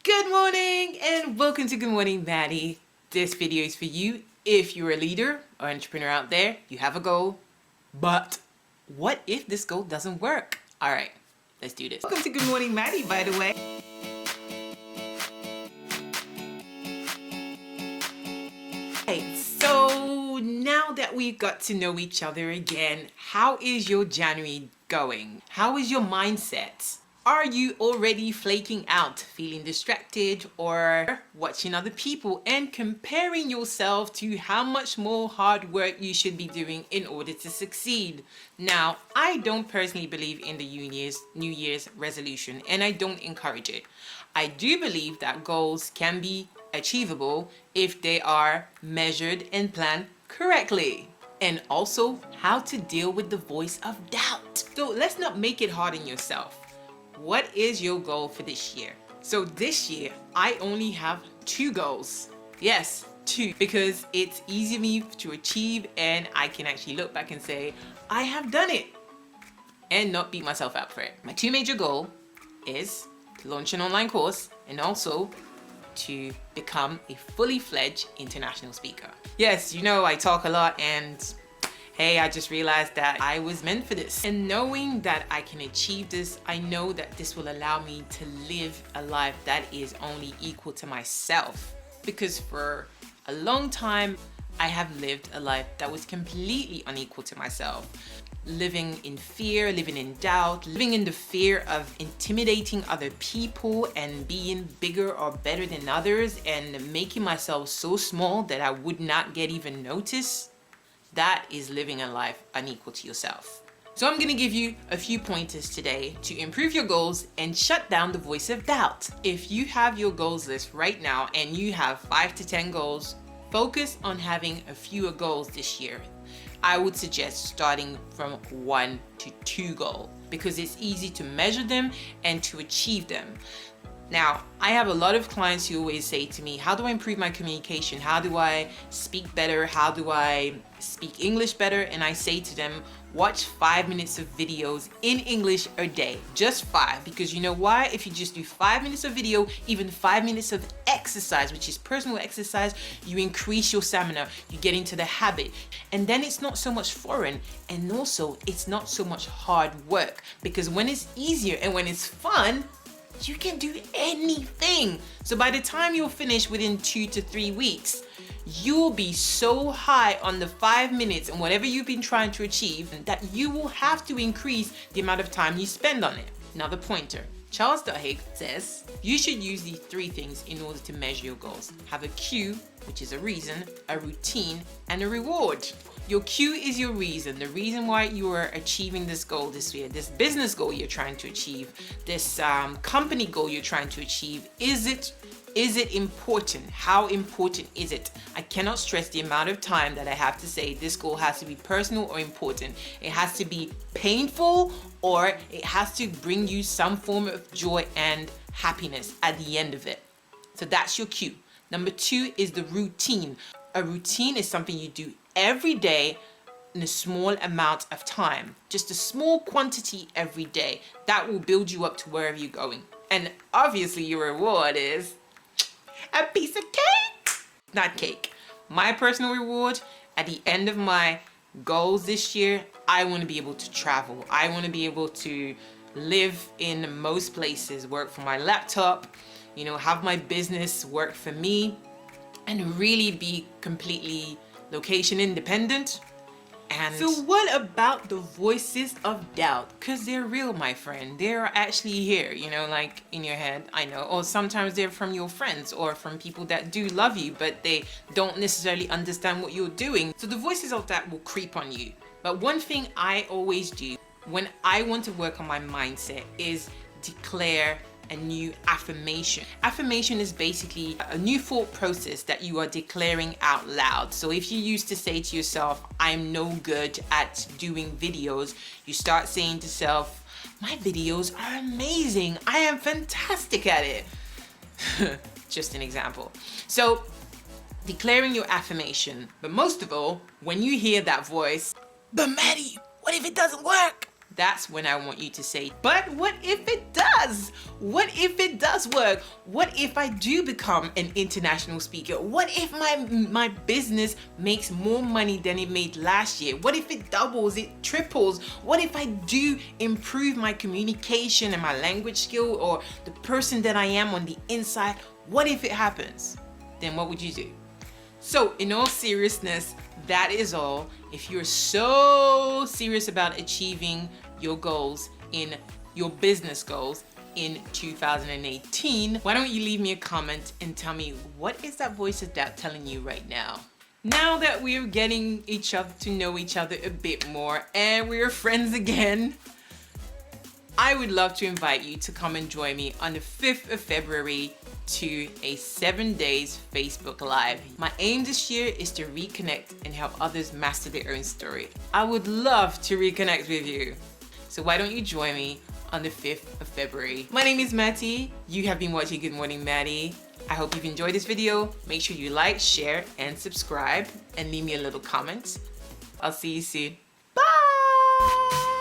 Good morning and welcome to Good Morning Maddie. This video is for you if you're a leader or entrepreneur out there, you have a goal, but what if this goal doesn't work? All right, let's do this. Welcome to Good Morning Maddie, by the way. Okay, so now that we've got to know each other again, how is your January going? How is your mindset? Are you already flaking out, feeling distracted, or watching other people and comparing yourself to how much more hard work you should be doing in order to succeed? Now, I don't personally believe in the New Year's resolution, and I don't encourage it. I do believe that goals can be achievable if they are measured and planned correctly. And also how to deal with the voice of doubt. So let's not make it hard on yourself. What is your goal for this year? So this year, I only have 2 goals. Yes, 2, because it's easy for me to achieve and I can actually look back and say, I have done it and not beat myself up for it. My 2 major goals is to launch an online course and also to become a fully fledged international speaker. Yes, you know, I talk a lot and hey, I just realized that I was meant for this. And knowing that I can achieve this, I know that this will allow me to live a life that is only equal to myself. Because for a long time, I have lived a life that was completely unequal to myself. Living in fear, living in doubt, living in the fear of intimidating other people and being bigger or better than others and making myself so small that I would not get even noticed. That is living a life unequal to yourself. So I'm gonna give you a few pointers today to improve your goals and shut down the voice of doubt. If you have your goals list right now and you have 5 to 10 goals, focus on having a fewer goals this year. I would suggest starting from 1 to 2 goals because it's easy to measure them and to achieve them. Now, I have a lot of clients who always say to me, how do I improve my communication? How do I speak better? How do I speak English better? And I say to them, watch 5 minutes of videos in English a day, just 5. Because you know why? If you just do 5 minutes of video, even 5 minutes of exercise, which is personal exercise, you increase your stamina, you get into the habit. And then it's not so much foreign, and also it's not so much hard work. Because when it's easier and when it's fun, you can do anything. So by the time you'll finish within 2 to 3 weeks, you'll be so high on the 5 minutes and whatever you've been trying to achieve that you will have to increase the amount of time you spend on it. Another pointer. Charles Duhigg says, you should use these 3 things in order to measure your goals. Have a cue, which is a reason, a routine, and a reward. Your cue is your reason, the reason why you are achieving this goal this year, this business goal you're trying to achieve, this company goal you're trying to achieve. Is it important? How important is it? I cannot stress the amount of time that I have to say this goal has to be personal or important. It has to be painful or it has to bring you some form of joy and happiness at the end of it. So that's your cue. Number 2 is the routine. A routine is something you do every day in a small amount of time. Just a small quantity every day. That will build you up to wherever you're going. And obviously your reward is a piece of cake. Not cake. My personal reward at the end of my goals this year, I want to be able to travel. I want to be able to live in most places, work from my laptop, have my business work for me, and really be completely location independent. And so what about the voices of doubt? Because they're real, my friend. They're actually here, like in your head, I know. Or sometimes they're from your friends or from people that do love you, but they don't necessarily understand what you're doing. So the voices of doubt will creep on you. But one thing I always do when I want to work on my mindset is declare a new affirmation. Affirmation is basically a new thought process that you are declaring out loud. So if you used to say to yourself, I'm no good at doing videos, you start saying to yourself, my videos are amazing. I am fantastic at it. Just an example. So declaring your affirmation. But most of all, when you hear that voice, but Maddie, what if it doesn't work? that's when I want you to say, but what if it does? What if it does work? What if I do become an international speaker? What if my business makes more money than it made last year? What if it doubles, it triples? What if I do improve my communication and my language skill, or the person that I am on the inside? What if it happens? Then what would you do? So in all seriousness, that is all. If you're so serious about achieving your goals in your business goals in 2018, why don't you leave me a comment and tell me, what is that voice of doubt telling you right now? Now that we're getting each other to know each other a bit more and we're friends again, I would love to invite you to come and join me on the 5th of February to a 7 days Facebook Live. My aim this year is to reconnect and help others master their own story. I would love to reconnect with you. So why don't you join me on the 5th of February? My name is Matty. You have been watching Good Morning Matty. I hope you've enjoyed this video. Make sure you like, share, and subscribe, and leave me a little comment. I'll see you soon. Bye!